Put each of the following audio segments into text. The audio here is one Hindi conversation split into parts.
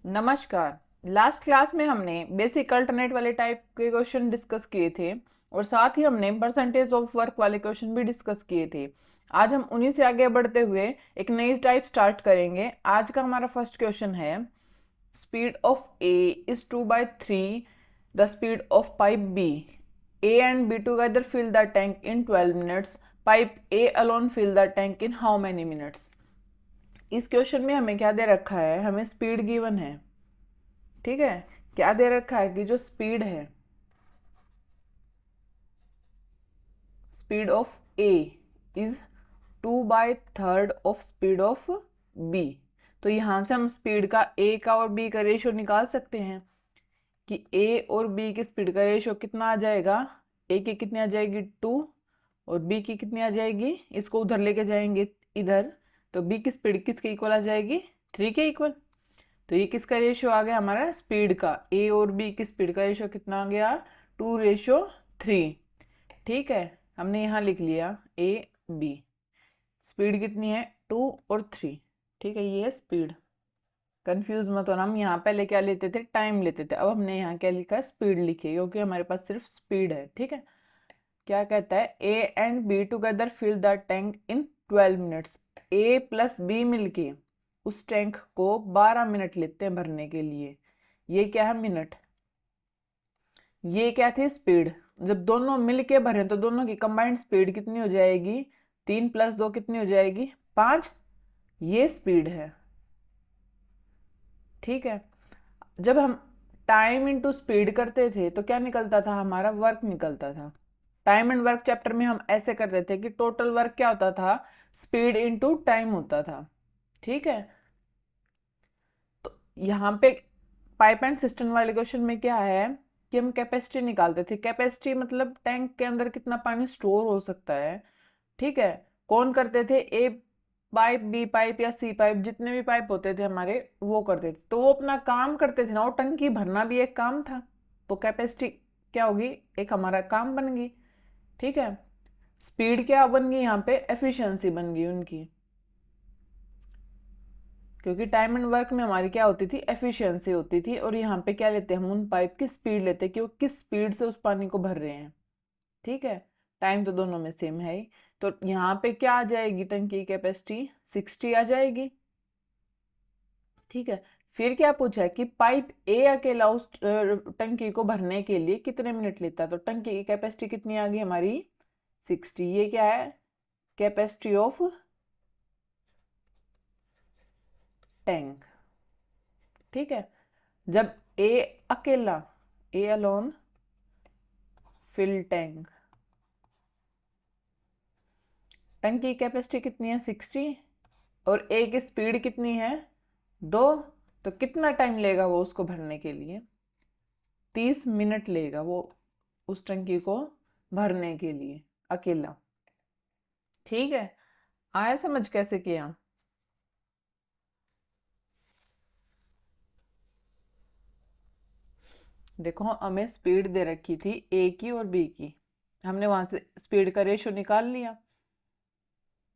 नमस्कार। लास्ट क्लास में हमने बेसिक अल्टरनेट वाले टाइप के क्वेश्चन डिस्कस किए थे और साथ ही हमने परसेंटेज ऑफ वर्क वाले क्वेश्चन भी डिस्कस किए थे। आज हम उन्हीं से आगे बढ़ते हुए एक नई टाइप स्टार्ट करेंगे। आज का हमारा फर्स्ट क्वेश्चन है, speed of A is 2/3 the speed of pipe B. A and B together fill the tank in 12 minutes. Pipe A alone fill the tank in how many minutes. इस क्वेश्चन में हमें क्या दे रखा है, हमें स्पीड गिवन है। ठीक है, क्या दे रखा है कि जो स्पीड है, speed of A is 2/3 of speed of B. तो यहां से हम स्पीड का ए का और बी का रेशियो निकाल सकते हैं कि ए और बी की स्पीड का रेशियो कितना आ जाएगा। ए की कितनी आ जाएगी 2 और बी की कितनी आ जाएगी, इसको उधर लेके जाएंगे इधर, तो बी की स्पीड किसके इक्वल आ जाएगी, 3 के इक्वल। तो ये किसका रेशियो आ गया, हमारा स्पीड का। ए और बी की स्पीड का रेशियो कितना आ गया, 2:3। ठीक है, हमने यहाँ लिख लिया ए बी। स्पीड कितनी है, 2 और 3। ठीक है, ये है स्पीड। कंफ्यूज मत होना, हम यहाँ पहले क्या लेते थे, टाइम लेते थे। अब हमने यहाँ क्या लिखा है, स्पीड लिखी है, क्योंकि हमारे पास सिर्फ स्पीड है। ठीक है, क्या कहता है, A and B together fill the tank in 12 minutes. A plus B मिलके उस टैंक को 12 मिनट लेते हैं भरने के लिए। ये क्या है, मिनट। ये क्या थी, स्पीड। जब दोनों मिलके भरे तो दोनों की कंबाइंड स्पीड कितनी हो जाएगी, 3 + 2 कितनी हो जाएगी, 5। ये स्पीड है। ठीक है, जब हम टाइम इनटू स्पीड करते थे तो क्या निकलता था, हमारा वर्क निकलता था। टाइम एंड वर्क चैप्टर में हम ऐसे करते थे कि टोटल वर्क क्या होता था, स्पीड इनटू टाइम होता था। ठीक है, तो यहाँ पे पाइप एंड सिस्टम वाले क्वेश्चन में क्या है कि हम कैपेसिटी निकालते थे। कैपेसिटी मतलब टैंक के अंदर कितना पानी स्टोर हो सकता है। ठीक है, कौन करते थे, ए पाइप, बी पाइप या सी पाइप, जितने भी पाइप होते थे हमारे, वो करते थे। तो वो अपना काम करते थे ना, वो टंकी भरना भी एक काम था। तो कैपेसिटी क्या होगी, एक हमारा काम बन गई। ठीक है, स्पीड क्या बन गई, यहाँ पे एफिशिएंसी बन गई उनकी, क्योंकि टाइम एंड वर्क में हमारी क्या होती थी, एफिशिएंसी होती थी। और यहाँ पे क्या लेते हैं, हम उन पाइप की स्पीड लेते हैं कि वो किस स्पीड से उस पानी को भर रहे हैं। ठीक है, टाइम तो दोनों में सेम है ही। तो यहाँ पे क्या आ जाएगी, टंकी की कैपेसिटी 60 आ जाएगी। ठीक है, फिर क्या पूछा है कि पाइप ए अकेला उस टंकी को भरने के लिए कितने मिनट लेता है। तो टंकी की कैपेसिटी कितनी आ गई हमारी, 60। ये क्या है, कैपेसिटी ऑफ टैंक। ठीक है, जब ए अकेला, ए अलोन फिल टैंक, टंकी की कैपेसिटी कितनी है, 60, और ए की स्पीड कितनी है, 2। तो कितना टाइम लेगा वो उसको भरने के लिए, 30 मिनट लेगा वो उस टंकी को भरने के लिए अकेला। ठीक है, आया समझ कैसे किया। देखो, हमें स्पीड दे रखी थी ए की और बी की, हमने वहां से स्पीड का रेशियो निकाल लिया।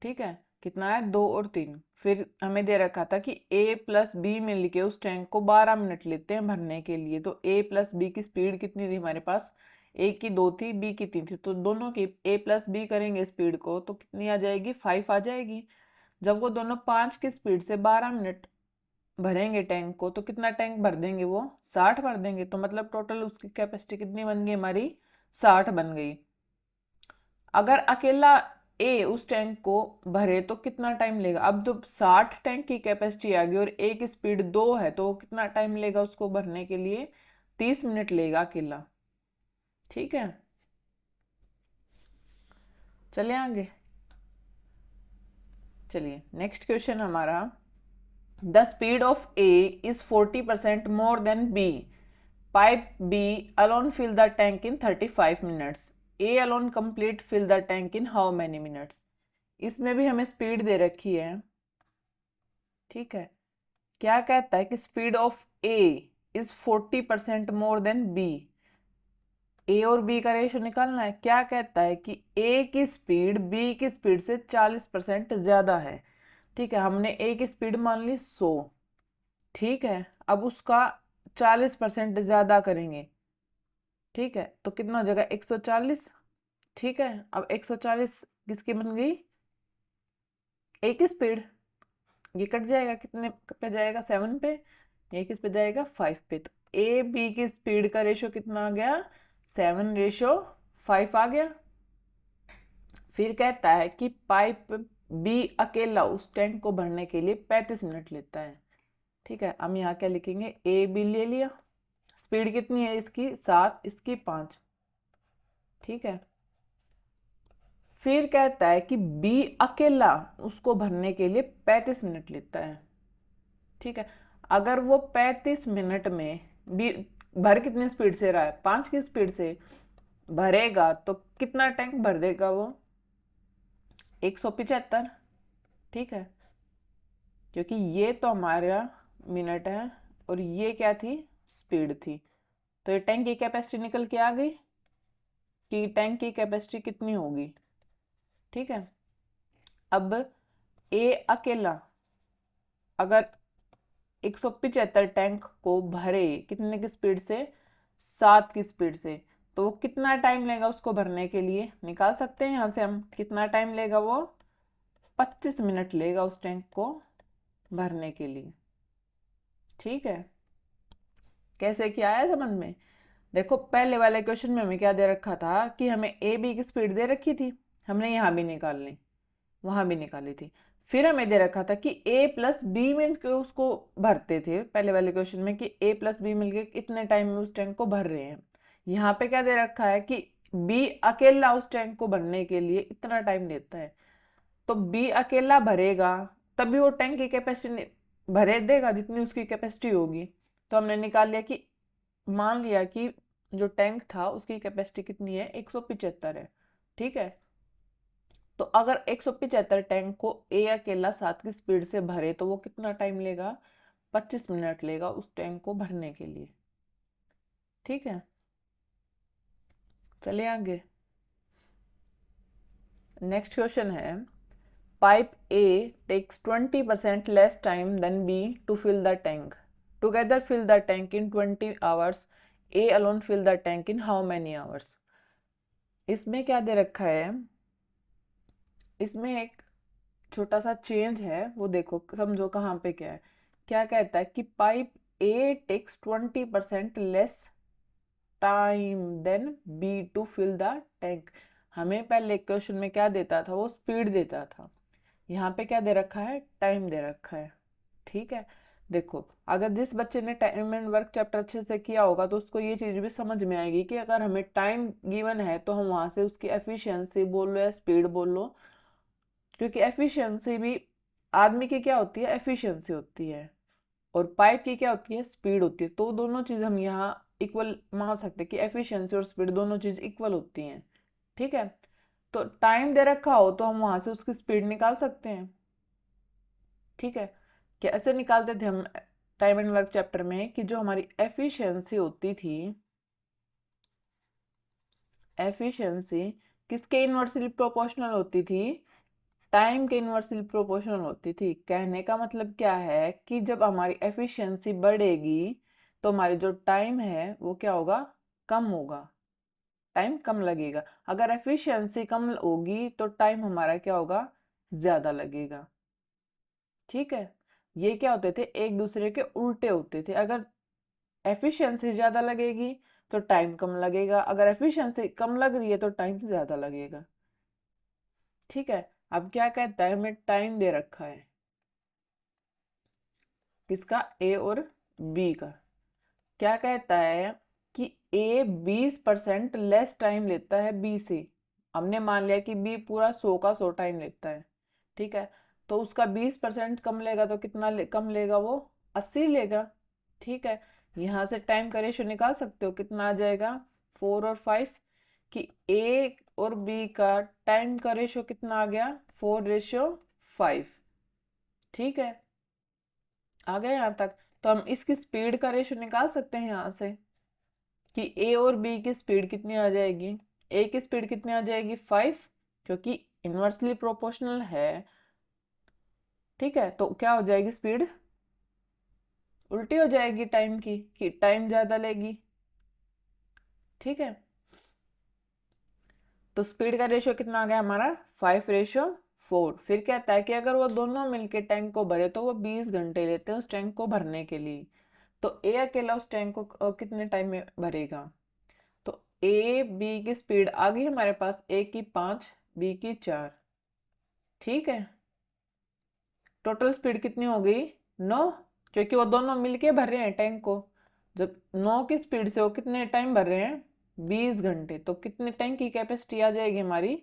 ठीक है, कितना है, 2 और 3। फिर हमें दे रखा था कि ए प्लस बी मिल के उस टैंक को 12 मिनट लेते हैं भरने के लिए। तो ए प्लस बी की स्पीड कितनी थी हमारे पास, ए की 2 थी, बी की 3 थी। तो दोनों की ए प्लस बी करेंगे स्पीड को तो कितनी आ जाएगी, 5 आ जाएगी। जब वो दोनों 5 की स्पीड से 12 मिनट भरेंगे टैंक को, तो कितना टैंक भर देंगे, वो 60 भर देंगे। तो मतलब टोटल उसकी कैपेसिटी कितनी बन गई हमारी, 60 बन गई। अगर अकेला ए उस टैंक को भरे तो कितना टाइम लेगा। अब जब 60 टैंक की कैपेसिटी आ गई और ए की स्पीड 2 है, तो वो कितना टाइम लेगा उसको भरने के लिए, 30 मिनट लेगा अकेला। ठीक है, चलिए आगे। चलिए, नेक्स्ट क्वेश्चन हमारा, the speed of A is 40% more than B. Pipe B alone fill the tank in 35 minutes. A alone complete fill the tank in how many minutes. इसमें भी हमें स्पीड दे रखी है। ठीक है, क्या कहता है कि speed of A is 40% more than B. A और बी का रेशियो निकालना है। क्या कहता है कि ए की स्पीड बी की स्पीड से 40% ज्यादा है। ठीक है, हमने ए की स्पीड मान ली 100। ठीक है, अब उसका 40% ज़्यादा करेंगे। ठीक है, तो कितना हो जाएगा 140। ठीक है, अब 140 किसकी बन गई, ए की स्पीड। ये कट जाएगा, कितने पे जाएगा 7 पे, ये किस पे जाएगा 5 पे। तो ए बी की स्पीड का रेशो कितना आ गया, 7:5 आ गया। फिर कहता है कि पाइप बी अकेला उस टैंक को भरने के लिए 35 मिनट लेता है। ठीक है, हम यहाँ क्या लिखेंगे, ए बी ले लिया, स्पीड कितनी है इसकी 7, इसकी 5। ठीक है, फिर कहता है कि बी अकेला उसको भरने के लिए 35 मिनट लेता है। ठीक है, अगर वो 35 मिनट में बी भर कितनी स्पीड से रहा है, 5 की स्पीड से भरेगा तो कितना टैंक भर देगा वो, 175। ठीक है, क्योंकि ये तो हमारा मिनट है और ये क्या थी, स्पीड थी। तो ये टैंक की कैपेसिटी निकल के आ गई कि टैंक की कैपेसिटी कितनी होगी। ठीक है, अब ए अकेला अगर 175 टैंक को भरे कितने की स्पीड से, 7 की स्पीड से, तो वो कितना टाइम लेगा उसको भरने के लिए, निकाल सकते हैं यहाँ से हम, कितना टाइम लेगा वो, 25 मिनट लेगा उस टैंक को भरने के लिए। ठीक है, कैसे किया है समझ में। देखो पहले वाले क्वेश्चन में हमें क्या दे रखा था कि हमें ए बी की स्पीड दे रखी थी, हमने यहाँ भी निकालनी, वहां भी निकाली थी। फिर हमें दे रखा था कि ए प्लस बी में उसको भरते थे पहले वाले क्वेश्चन में, कि ए प्लस बी मिलके इतने टाइम में उस टैंक को भर रहे हैं। यहाँ पे क्या दे रखा है कि बी अकेला उस टैंक को भरने के लिए इतना टाइम लेता है। तो बी अकेला भरेगा तभी वो टैंक की कैपेसिटी भरे देगा जितनी उसकी कैपेसिटी होगी। तो हमने निकाल लिया कि, मान लिया कि जो टैंक था उसकी कैपेसिटी कितनी है, 175 है। ठीक है, तो अगर 175 टैंक को ए अकेला 7 की स्पीड से भरे तो वो कितना टाइम लेगा, 25 मिनट लेगा उस टैंक को भरने के लिए। ठीक है, चलिए आगे। नेक्स्ट क्वेश्चन है, pipe A takes 20% less time than B to fill the tank, together fill the tank in 20 hours, A alone fill the tank in how many hours. इसमें क्या दे रखा है, इसमें एक छोटा सा चेंज है, वो देखो समझो कहाँ पे क्या है। क्या कहता है कि pipe A takes 20% less time than B to fill the tank. हमें पहले क्वेश्चन में क्या देता था, वो स्पीड देता था, यहाँ पे क्या दे रखा है, टाइम दे रखा है। ठीक है, देखो अगर जिस बच्चे ने टाइम एंड वर्क चैप्टर अच्छे से किया होगा तो उसको ये चीज़ भी समझ में आएगी कि अगर हमें टाइम गिवन है तो हम वहाँ से उसकी एफिशिएंसी बोल लो या स्पीड बोल लो, क्योंकि एफिशिएंसी भी आदमी की क्या होती है, एफिशिएंसी होती है, और पाइप की क्या होती है, स्पीड होती है। तो दोनों चीज़ हम यहाँ इक्वल मान सकते हैं कि एफिशिएंसी और स्पीड दोनों चीज़ इक्वल होती हैं। ठीक है, तो टाइम दे रखा हो तो हम वहाँ से उसकी स्पीड निकाल सकते हैं। ठीक है, कैसे निकालते थे हम टाइम एंड वर्क चैप्टर में, कि जो हमारी एफिशिएंसी होती थी, एफिशिएंसी किसके इनवर्सली प्रोपोर्शनल होती थी, टाइम के इनवर्सली प्रोपोर्शनल होती थी। कहने का मतलब क्या है कि जब हमारी एफिशिएंसी बढ़ेगी तो हमारी जो टाइम है वो क्या होगा, कम होगा, टाइम कम लगेगा। अगर एफिशिएंसी कम होगी तो टाइम हमारा क्या होगा, ज़्यादा लगेगा। ठीक है, ये क्या होते थे, एक दूसरे के उल्टे होते थे। अगर एफिशिएंसी ज़्यादा लगेगी तो टाइम कम लगेगा, अगर एफिशिएंसी कम लग रही है तो टाइम ज़्यादा लगेगा। ठीक है, अब क्या कहता है, हमें टाइम दे रखा है किसका, ए और बी का। क्या कहता है कि ए 20% लेस टाइम लेता है बी से। हमने मान लिया कि बी पूरा 100 का 100 टाइम लेता है। ठीक है, तो उसका 20% कम लेगा तो कितना कम लेगा वो, 80 लेगा। ठीक है, यहाँ से टाइम का रेशो निकाल सकते हो, कितना आ जाएगा 4 और 5, कि ए और बी का टाइम का रेशो कितना आ गया, 4:5। ठीक है, आ गए यहाँ तक। तो हम इसकी स्पीड का रेशो निकाल सकते हैं यहाँ से, कि ए और बी की स्पीड कितनी आ जाएगी, ए की स्पीड कितनी आ जाएगी 5, क्योंकि इनवर्सली प्रोपोर्शनल है। ठीक है, तो क्या हो जाएगी स्पीड, उल्टी हो जाएगी टाइम की, कि टाइम ज़्यादा लेगी। ठीक है, तो स्पीड का रेशियो कितना आ गया हमारा 5:4। फिर कहता है कि अगर वो दोनों मिलके टैंक को भरे तो वो 20 घंटे लेते हैं उस टैंक को भरने के लिए। तो ए अकेला उस टैंक को कितने टाइम में भरेगा? तो ए बी की स्पीड आ गई हमारे पास, ए की 5, बी की 4। ठीक है, टोटल स्पीड कितनी हो गई 9, क्योंकि वो दोनों मिलके भर रहे हैं टैंक को। जब 9 की स्पीड से वो कितने टाइम भर रहे हैं 20 घंटे, तो कितने टैंक की कैपेसिटी आ जाएगी हमारी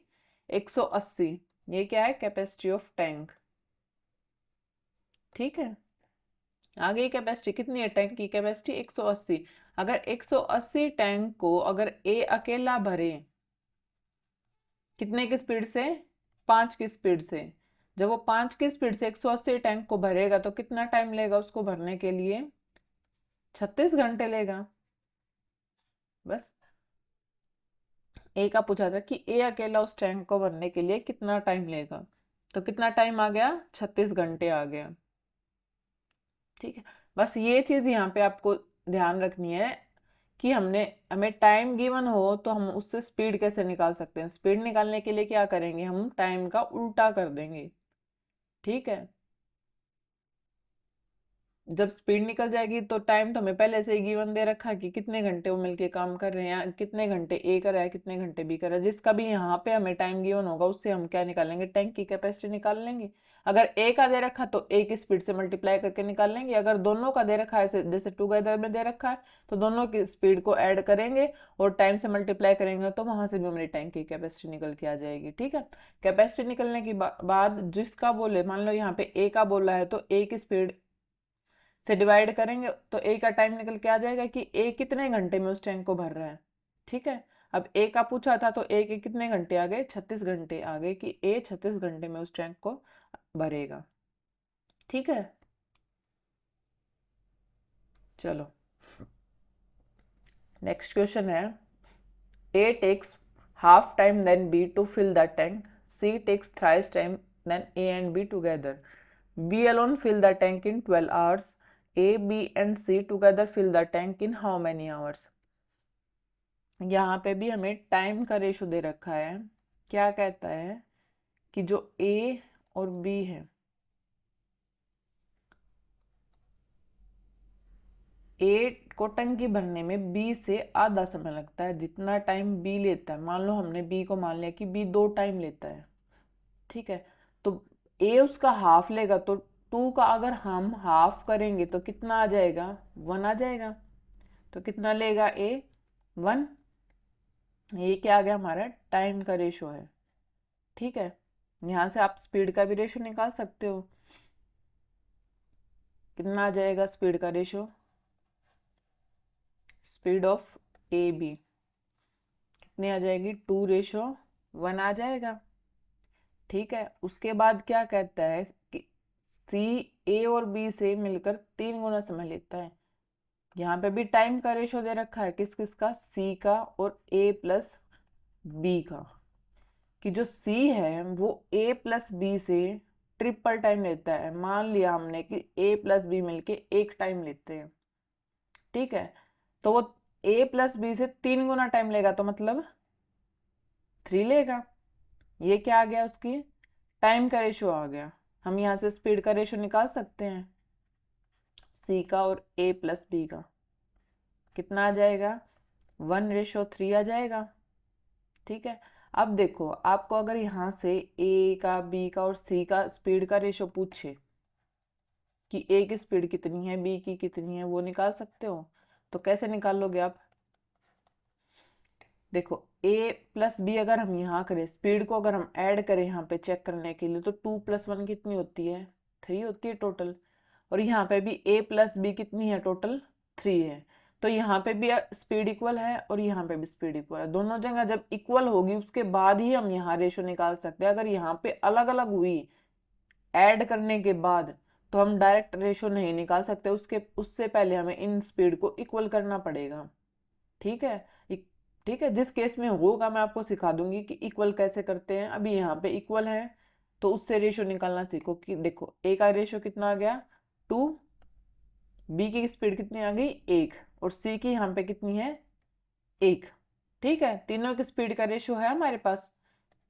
180। ये क्या है कैपेसिटी ऑफ टैंक। ठीक है, आगे कैपेसिटी कितनी है टैंक की कैपेसिटी 180। अगर 180 टैंक को अगर ए अकेला भरे कितने की स्पीड से 5 की स्पीड से, जब वो 5 की स्पीड से 180 टैंक को भरेगा तो कितना टाइम लेगा उसको भरने के लिए 36 घंटे लेगा। बस ए का पूछा था कि ए अकेला उस टैंक को भरने के लिए कितना टाइम लेगा, तो कितना टाइम आ गया 36 घंटे आ गया। ठीक है, बस ये चीज़ यहाँ पे आपको ध्यान रखनी है कि हमें टाइम गिवन हो तो हम उससे स्पीड कैसे निकाल सकते हैं। स्पीड निकालने के लिए क्या करेंगे, हम टाइम का उल्टा कर देंगे। ठीक है, जब स्पीड निकल जाएगी तो टाइम तो हमें पहले से ही गिवन दे रखा है कि कितने घंटे वो मिलके काम कर रहे हैं, कितने घंटे ए कर रहा है, कितने घंटे बी कर रहा है। जिसका भी यहाँ पे हमें टाइम गिवन होगा उससे हम क्या निकाल लेंगे, टैंक की कैपेसिटी निकाल लेंगे। अगर ए का दे रखा तो ए की स्पीड से मल्टीप्लाई करके निकाल लेंगे। अगर दोनों का दे रखा है जैसे टुगेदर में दे रखा है तो दोनों की स्पीड को ऐड करेंगे और टाइम से मल्टीप्लाई करेंगे तो वहां से भी हमारी टैंक की कैपेसिटी निकल के आ जाएगी। ठीक है, कैपेसिटी निकलने के बाद जिसका बोले, मान लो यहाँ पे ए का बोला है तो ए की स्पीड से डिवाइड करेंगे तो ए का टाइम निकल के आ जाएगा कि ए कितने घंटे में उस टैंक को भर रहा है। ठीक है, अब ए का पूछा था तो ए के कितने घंटे आ गए 36 घंटे आ गए कि ए 36 घंटे में उस टैंक को भरेगा। ठीक है, चलो नेक्स्ट क्वेश्चन है, A takes half time than B to fill the tank, C takes thrice time than A and B together, B alone fill the tank in 12 hours, A, B and C together fill the tank in how many hours। यहाँ पे भी हमें टाइम का रेशो दे रखा है। क्या कहता है कि जो ए और बी है, ए को टंकी भरने में बी से आधा समय लगता है, जितना टाइम बी लेता है। मान लो हमने बी को मान लिया कि बी 2 टाइम लेता है। ठीक है, तो ए उसका हाफ लेगा तो 2 का अगर हम हाफ करेंगे तो कितना आ जाएगा 1 आ जाएगा। तो कितना लेगा ए 1। ये क्या आ गया हमारा टाइम का रेशो है। ठीक है, यहाँ से आप स्पीड का भी रेशो निकाल सकते हो। कितना आ जाएगा स्पीड का ratio, speed of A B कितनी आ जाएगी 2:1 आ जाएगा। ठीक है, उसके बाद क्या कहता है कि सी ए और बी से मिलकर 3 गुना समय लेता है। यहाँ पे भी टाइम का रेशो दे रखा है, किस किस का, सी का और ए प्लस बी का, कि जो सी है वो ए प्लस बी से ट्रिपल टाइम लेता है। मान लिया हमने कि ए प्लस बी मिलके 1 टाइम लेते हैं। ठीक है, तो वो ए प्लस बी से 3 गुना टाइम लेगा तो मतलब 3 लेगा। ये क्या आ गया उसकी टाइम का रेशो आ गया। हम यहाँ से स्पीड का रेशो निकाल सकते हैं, सी का और ए प्लस बी का कितना आ जाएगा 1:3 आ जाएगा। ठीक है, अब देखो आपको अगर यहाँ से ए का बी का और सी का स्पीड का रेशो पूछे कि ए की स्पीड कितनी है बी की कितनी है, वो निकाल सकते हो। तो कैसे निकाल लोगे आप, देखो ए प्लस बी अगर हम यहाँ करें, स्पीड को अगर हम ऐड करें यहाँ पे चेक करने के लिए तो 2 + 1 कितनी होती है 3 होती है टोटल। और यहाँ पे भी ए प्लस बी कितनी है टोटल 3 है। तो यहाँ पे भी स्पीड इक्वल है और यहाँ पे भी स्पीड इक्वल है। दोनों जगह जब इक्वल होगी उसके बाद ही हम यहाँ रेशो निकाल सकते हैं। अगर यहाँ पे अलग अलग हुई ऐड करने के बाद तो हम डायरेक्ट रेशो नहीं निकाल सकते, उससे पहले हमें इन स्पीड को इक्वल करना पड़ेगा। ठीक है, ठीक है, जिस केस में होगा मैं आपको सिखा दूंगी कि इक्वल कैसे करते हैं। अभी यहाँ पे इक्वल है तो उससे रेशो निकालना सीखो। कि देखो ए का रेशो कितना आ गया 2 बी की स्पीड कितनी आ गई 1 और सी की यहाँ पे कितनी है 1। ठीक है, तीनों की स्पीड का रेशियो है हमारे पास।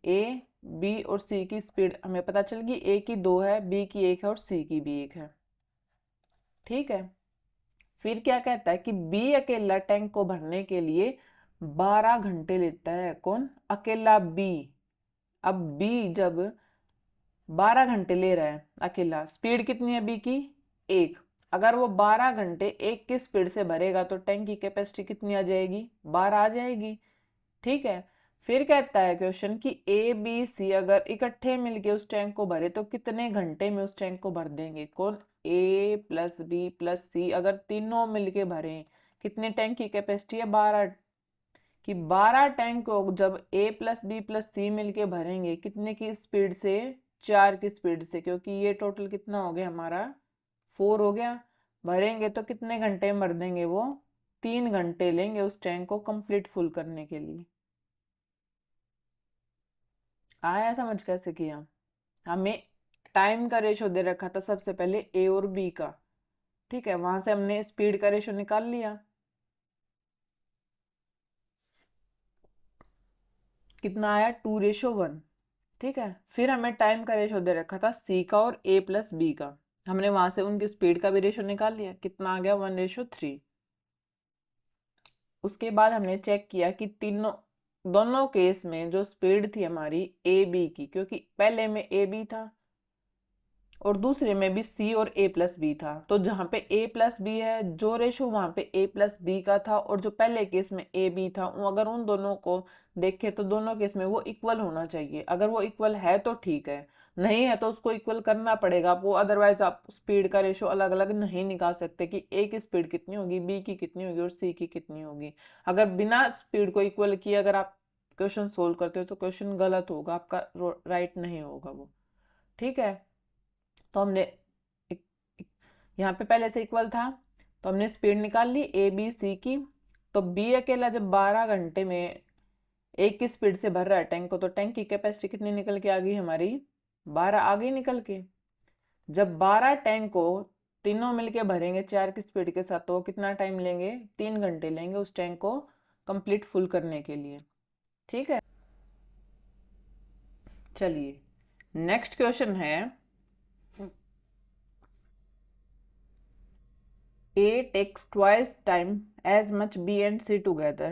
ए बी और सी की स्पीड हमें पता चल गई, ए की 2 है, बी की 1 है और सी की भी 1 है। ठीक है, फिर क्या कहता है कि बी अकेला टैंक को भरने के लिए 12 घंटे लेता है। कौन? अकेला बी। अब बी जब 12 घंटे ले रहा है अकेला, स्पीड कितनी है बी की 1। अगर वो 12 घंटे 1 की स्पीड से भरेगा तो टैंक की कैपेसिटी कितनी आ जाएगी? 12 आ जाएगी। ठीक है, फिर कहता है क्वेश्चन कि ए बी सी अगर इकट्ठे मिलके उस टैंक को भरे तो कितने घंटे में उस टैंक को भर देंगे? कौन? ए प्लस बी प्लस सी अगर तीनों मिलके भरें, कितने टैंक की कैपेसिटी है? 12 कि 12 टैंक को जब ए प्लस बी प्लस सी मिलके भरेंगे कितने की स्पीड से? 4 की स्पीड से, क्योंकि ये टोटल कितना हो गया हमारा 4 हो गया। भरेंगे तो कितने घंटे में भर देंगे? वो 3 घंटे लेंगे उस टैंक को कंप्लीट फुल करने के लिए। आया समझ कैसे किया? हमें टाइम का रेशो दे रखा था सबसे पहले ए और बी का। ठीक है, वहां से हमने स्पीड का रेशो निकाल लिया, कितना आया 2:1। ठीक है, फिर हमें टाइम का रेशो दे रखा था सी का और ए प्लस बी का। हमने वहां से उनकी स्पीड का भी रेशो निकाल लिया, कितना आ गया 1:3। उसके बाद हमने चेक किया कि तीनों दोनों केस में जो स्पीड थी हमारी ए बी की, क्योंकि पहले में ए बी था और दूसरे में भी सी और ए प्लस बी था, तो जहाँ पे ए प्लस बी है जो रेशो वहाँ पे ए प्लस बी का था और जो पहले केस में ए बी था, अगर उन दोनों को देखें तो दोनों केस में वो इक्वल होना चाहिए। अगर वो इक्वल है तो ठीक है, नहीं है तो उसको इक्वल करना पड़ेगा आपको, अदरवाइज आप स्पीड का रेशो अलग अलग नहीं निकाल सकते कि ए की स्पीड कितनी होगी, बी की कितनी होगी और सी की कितनी होगी। अगर बिना स्पीड को इक्वल किए अगर आप क्वेश्चन सोल्व करते हो तो क्वेश्चन गलत होगा आपका, राइट नहीं होगा वो। ठीक है, तो हमने यहाँ पे पहले से इक्वल था तो हमने स्पीड निकाल ली ए बी सी की। तो बी अकेला जब 12 घंटे में एक की स्पीड से भर रहा है टैंक को, तो टैंक की कैपेसिटी कितनी निकल के आ गई हमारी? 12 आ गई निकल के। जब 12 टैंक को तीनों मिलके भरेंगे 4 की स्पीड के साथ, तो कितना टाइम लेंगे? 3 घंटे लेंगे उस टैंक को कंप्लीट फुल करने के लिए। ठीक है, चलिए नेक्स्ट क्वेश्चन है A takes twice time as much B and C together.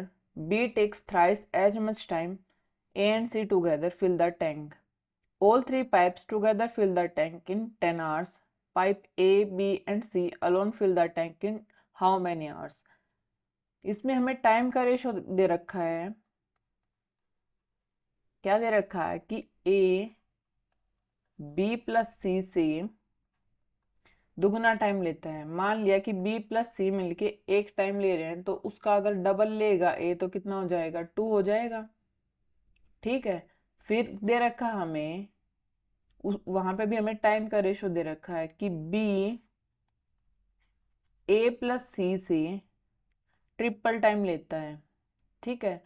B takes thrice as much time A and C together fill the tank. All three pipes together fill the tank in 10 hours. Pipe A, B and C alone fill the tank in how many hours? इसमें हमें टाइम का रेशो दे रखा है। क्या दे रखा है कि A B प्लस C से दुगना टाइम लेता है। मान लिया कि बी प्लस सी मिलके एक टाइम ले रहे हैं, तो उसका अगर डबल लेगा ए तो कितना हो जाएगा? 2 हो जाएगा। ठीक है, फिर दे रखा हमें वहां पे भी हमें टाइम का रेशो दे रखा है कि बी ए प्लस सी से ट्रिपल टाइम लेता है। ठीक है,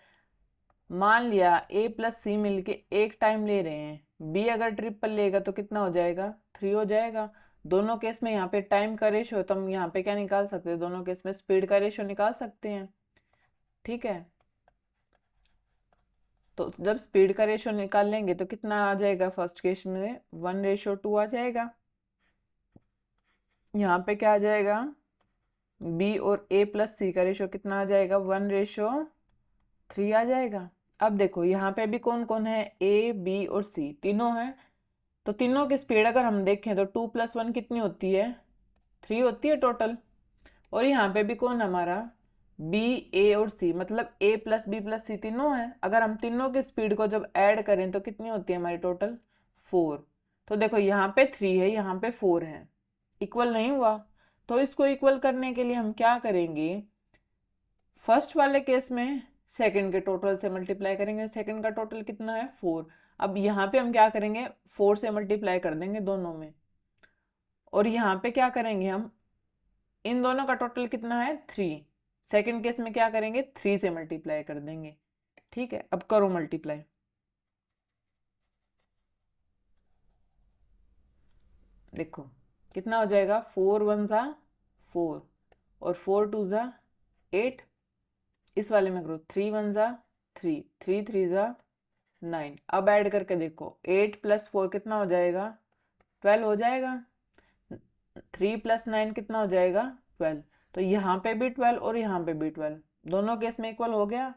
मान लिया ए प्लस सी मिलके एक टाइम ले रहे हैं, बी अगर ट्रिपल लेगा तो कितना हो जाएगा? 3 हो जाएगा। दोनों केस में यहाँ पे टाइम का रेशो, तो हम यहाँ पे क्या निकाल सकते हैं? दोनों केस में स्पीड का रेशो निकाल सकते हैं। ठीक है, तो जब स्पीड का रेशो निकाल लेंगे तो कितना आ जाएगा? फर्स्ट केस में 1:2 आ जाएगा। यहाँ पे क्या आ जाएगा? बी और ए प्लस सी का रेशो कितना आ जाएगा? 1:3 आ जाएगा। अब देखो यहाँ पे भी कौन कौन है? ए बी और सी तीनों है, तो तीनों की स्पीड अगर हम देखें तो 2 + 1 कितनी होती है? 3 होती है टोटल। और यहाँ पे भी कौन हमारा? बी ए और सी, मतलब ए प्लस बी प्लस सी तीनों है। अगर हम तीनों की स्पीड को जब ऐड करें तो कितनी होती है हमारी टोटल? 4। तो देखो यहाँ पे 3 है, यहाँ पे 4 है, इक्वल नहीं हुआ। तो इसको इक्वल करने के लिए हम क्या करेंगे? फर्स्ट वाले केस में सेकंड के टोटल से मल्टीप्लाई करेंगे। सेकंड का टोटल कितना है? 4। अब यहाँ पे हम क्या करेंगे? 4 से मल्टीप्लाई कर देंगे दोनों में, और यहाँ पे क्या करेंगे हम? इन दोनों का टोटल कितना है? 3। सेकंड केस में क्या करेंगे? 3 से मल्टीप्लाई कर देंगे। ठीक है, अब करो मल्टीप्लाई। देखो कितना हो जाएगा? 4 × 1 = 4 और 4 2 ज़ा 8, इस वाले में करो 3 1 ज़ा 3, 3 3 ज़ा 9। अब ऐड करके देखो 8 + 4 कितना हो जाएगा, 12 हो जाएगा। 3 + 9 कितना हो जाएगा, 12। तो यहाँ पे भी 12 और यहाँ पे भी 12, दोनों केस में इक्वल हो गया।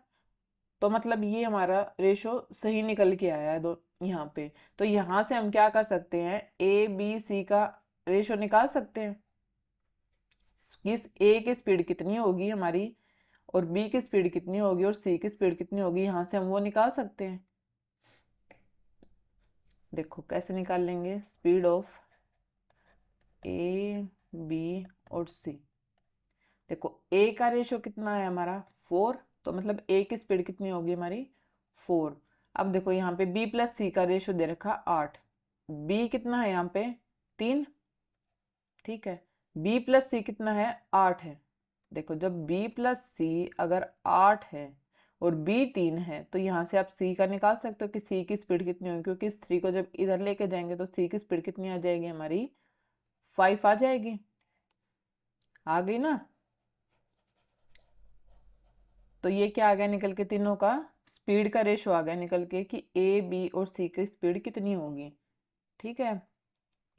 तो मतलब ये हमारा रेशो सही निकल के आया है दो यहाँ पे। तो यहाँ से हम क्या कर सकते हैं, ए बी सी का रेशो निकाल सकते हैं। इस ए की स्पीड कितनी होगी हमारी, और बी की स्पीड कितनी होगी, और सी की स्पीड कितनी होगी, यहाँ से हम वो निकाल सकते हैं। देखो कैसे निकाल लेंगे, स्पीड ऑफ ए बी और सी। देखो ए का रेशो कितना है हमारा 4, तो मतलब ए की स्पीड कितनी होगी हमारी 4। अब देखो यहाँ पे बी प्लस सी का रेशो दे रखा 8, बी कितना है यहाँ पे 3, ठीक है। बी प्लस सी कितना है 8 है। देखो जब बी प्लस सी अगर 8 है और बी 3 है, तो यहाँ से आप सी का निकाल सकते हो कि सी की स्पीड कितनी होगी, क्योंकि इस 3 को जब इधर लेके जाएंगे तो सी की स्पीड कितनी आ जाएगी हमारी 5 आ जाएगी। आ गई ना। तो ये क्या आ गया निकल के, तीनों का स्पीड का रेशो आ गया निकल के कि ए बी और सी की स्पीड कितनी होगी। ठीक है,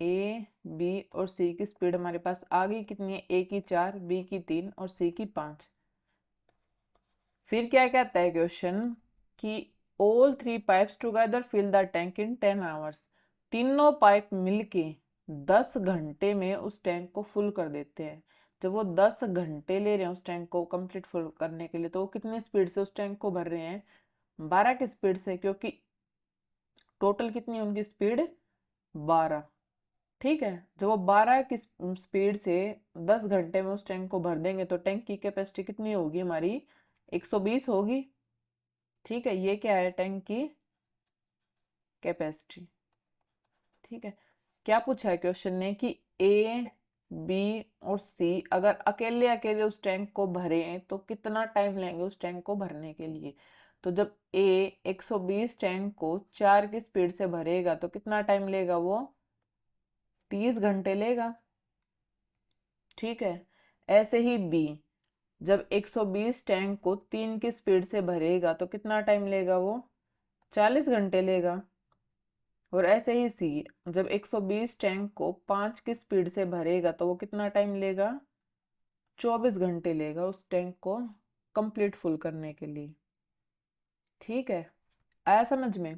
ए बी और सी की स्पीड हमारे पास आ गई कितनी है, ए की 4, बी की 3 और सी की 5। फिर क्या कहता है क्वेश्चन कि all 3 pipes together fill the tank in 10 hours. तीनों पाइप मिलके 10 घंटे में उस टैंक को फुल कर देते हैं। जब वो 10 घंटे ले रहे हैं उस टैंक को कंप्लीट फुल करने के लिए, तो वो कितनी स्पीड से उस टैंक को भर रहे हैं, 12 की स्पीड से, क्योंकि टोटल कितनी है उनकी स्पीड 12। ठीक है, जब वो 12 की स्पीड से 10 घंटे में उस टैंक को भर देंगे तो टैंक की कैपेसिटी कितनी होगी हमारी 120 होगी। ठीक है, ये क्या है टैंक की कैपेसिटी। ठीक है, क्या पूछा है क्वेश्चन ने कि ए बी और सी अगर अकेले अकेले उस टैंक को भरे तो कितना टाइम लेंगे उस टैंक को भरने के लिए। तो जब ए 120 टैंक को 4 की स्पीड से भरेगा तो कितना टाइम लेगा, वो 30 घंटे लेगा। ठीक है, ऐसे ही बी जब 120 टैंक को 3 की स्पीड से भरेगा तो कितना टाइम लेगा, वो 40 घंटे लेगा। और ऐसे ही सी जब 120 टैंक को 5 की स्पीड से भरेगा तो वो कितना टाइम लेगा, 24 घंटे लेगा उस टैंक को कंप्लीट फुल करने के लिए। ठीक है, आया समझ में।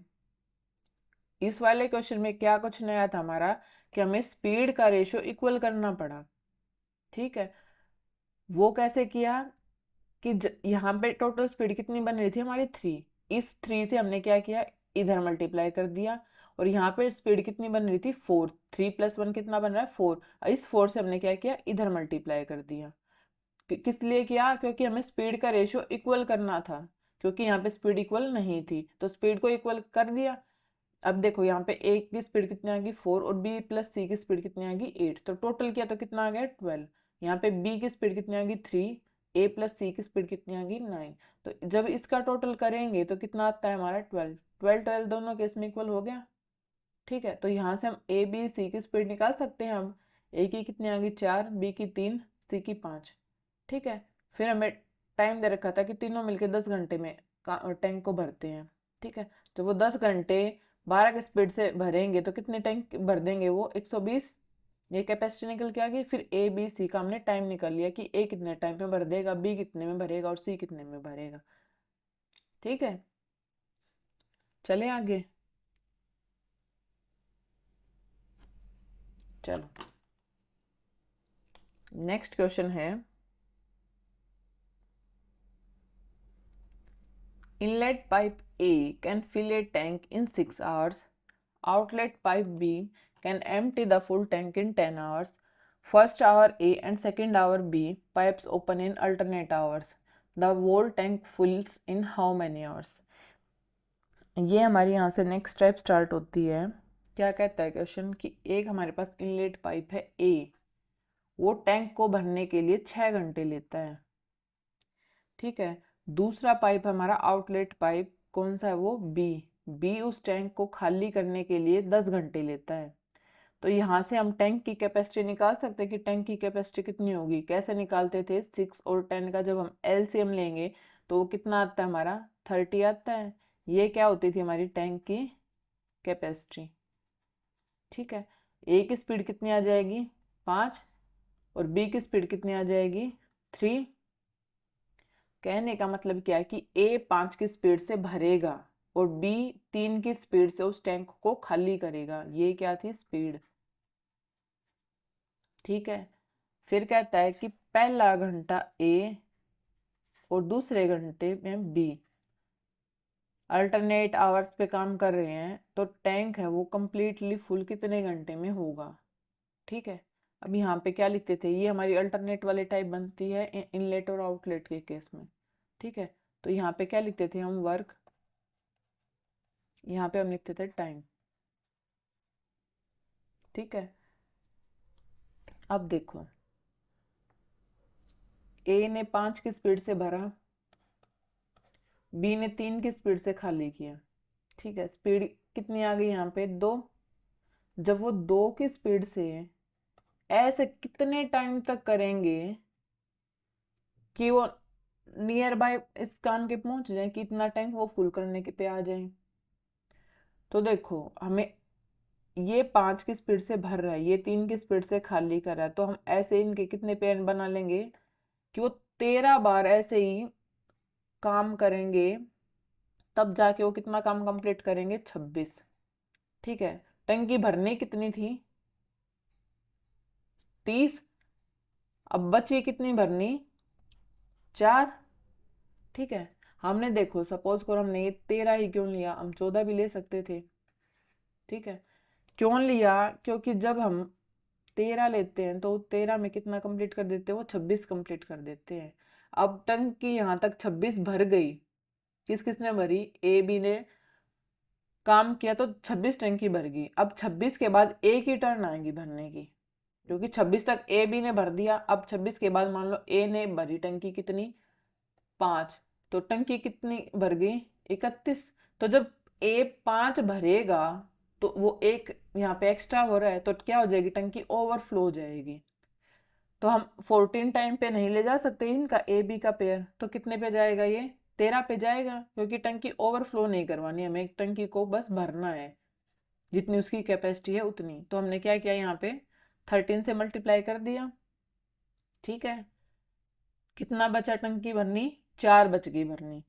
इस वाले क्वेश्चन में क्या कुछ नया था हमारा कि हमें स्पीड का रेशो इक्वल करना पड़ा। ठीक है, वो कैसे किया कि यहाँ पे टोटल स्पीड कितनी बन रही थी हमारी 3, इस 3 से हमने क्या किया, इधर मल्टीप्लाई कर दिया। और यहाँ पे स्पीड कितनी बन रही थी 4, 3 + 1 कितना बन रहा है 4, इस 4 से हमने क्या किया, इधर मल्टीप्लाई कर दिया। किस लिए किया, क्योंकि हमें स्पीड का रेशियो इक्वल करना था, क्योंकि यहाँ पे स्पीड इक्वल नहीं थी तो स्पीड को इक्वल कर दिया। अब देखो यहाँ पे ए की स्पीड कितनी आ गई 4 और बी प्लस सी की स्पीड कितनी आ गई 8, तो टोटल किया तो कितना आ गया 12। यहाँ पे बी की स्पीड कितनी आ गई 3, ए प्लस सी की स्पीड कितनी आ गई 9। तो जब इसका टोटल करेंगे तो कितना आता है हमारा 12, 12 12 दोनों केस में इक्वल हो गया। ठीक है, तो यहाँ से हम ए बी सी की स्पीड निकाल सकते हैं। हम ए की कितनी आ गई 4, बी की 3, सी की 5। ठीक है, फिर हमें टाइम दे रखा था कि तीनों मिलके 10 घंटे में टैंक को भरते हैं। ठीक है, तो वो 10 घंटे 12 की स्पीड से भरेंगे तो कितने टैंक भर देंगे, वो 120। ये कैपेसिटी निकल के आ गई। फिर ए बी सी का हमने टाइम निकाल लिया कि ए कितने टाइम में भर देगा, बी कितने में भरेगा और सी कितने में भरेगा। ठीक है, चले आगे। चलो नेक्स्ट क्वेश्चन है, inlet pipe A can fill a tank in 6 hours. Outlet pipe B can empty the full tank in 10 hours. First hour A and second hour B pipes open in alternate hours. The whole tank fills in how many hours? ये हमारी यहाँ से नेक्स्ट स्टेप स्टार्ट होती है। क्या कहता है क्वेश्चन कि एक हमारे पास इनलेट पाइप है A, वो टैंक को भरने के लिए 6 घंटे लेता है। ठीक है, दूसरा पाइप हमारा आउटलेट पाइप कौन सा है, वो बी, बी उस टैंक को खाली करने के लिए 10 घंटे लेता है। तो यहाँ से हम टैंक की कैपेसिटी निकाल सकते हैं कि टैंक की कैपेसिटी कितनी होगी। कैसे निकालते थे, 6 और 10 का जब हम एलसीएम लेंगे तो वो कितना आता है हमारा, 30 आता है। ये क्या होती थी हमारी टैंक की कैपेसिटी। ठीक है, ए की स्पीड कितनी आ जाएगी, 5, और बी की स्पीड कितनी आ जाएगी, 3। कहने का मतलब क्या है कि ए 5 की स्पीड से भरेगा और बी 3 की स्पीड से उस टैंक को खाली करेगा। ये क्या थी, स्पीड। ठीक है, फिर कहता है कि पहला घंटा ए और दूसरे घंटे में बी अल्टरनेट आवर्स पे काम कर रहे हैं, तो टैंक है वो कंप्लीटली फुल कितने घंटे में होगा। ठीक है, अब यहाँ पे क्या लिखते थे, ये हमारी अल्टरनेट वाले टाइप बनती है इनलेट और आउटलेट के केस में। ठीक है, तो यहाँ पे क्या लिखते थे हम, वर्क, यहाँ पे हम लिखते थे टाइम। ठीक है, अब देखो ए ने 5 की स्पीड से भरा, बी ने 3 की स्पीड से खाली किया। ठीक है, स्पीड कितनी आ गई यहाँ पे, 2। जब वो 2 की स्पीड से ऐसे कितने टाइम तक करेंगे कि वो नियर बाय इस काम के पहुंच जाए कि इतना टाइम वो फुल करने के पे आ जाए। तो देखो हमें ये 5 की स्पीड से भर रहा है, ये 3 की स्पीड से खाली कर रहा है, तो हम ऐसे इनके कितने पेयर बना लेंगे कि वो 13 बार ऐसे ही काम करेंगे, तब जाके वो कितना काम कंप्लीट करेंगे, 26। ठीक है, टंकी भरनी कितनी थी, 30। अब बची कितनी भरनी, 4। ठीक है, हमने देखो सपोज करो हमने ये 13 ही क्यों लिया, हम 14 भी ले सकते थे। ठीक है, क्यों लिया, क्योंकि जब हम 13 लेते हैं तो 13 में कितना कंप्लीट कर देते हैं, वो 26 कंप्लीट कर देते हैं। अब टंकी यहाँ तक 26 भर गई, किस किसने भरी, ए बी ने काम किया तो 26 टंकी भर गई। अब 26 के बाद ए की टर्न आएगी भरने की, क्योंकि 26 तक ए बी ने भर दिया। अब 26 के बाद मान लो ए ने भरी टंकी कितनी, 5, तो टंकी कितनी भर गई, 31। तो जब ए 5 भरेगा तो वो एक यहाँ पे एक्स्ट्रा हो रहा है, तो क्या हो जाएगी, टंकी ओवरफ्लो हो जाएगी। तो हम 14 टाइम पे नहीं ले जा सकते इनका ए बी का पेयर, तो कितने पे जाएगा, ये 13 पे जाएगा, क्योंकि टंकी ओवरफ्लो नहीं करवानी, हमें एक टंकी को बस भरना है जितनी उसकी कैपेसिटी है उतनी। तो हमने क्या किया, यहाँ पे 13 से मल्टीप्लाई कर दिया। ठीक है, कितना बचा टंकी भरनी, 4 बच गई भरनी।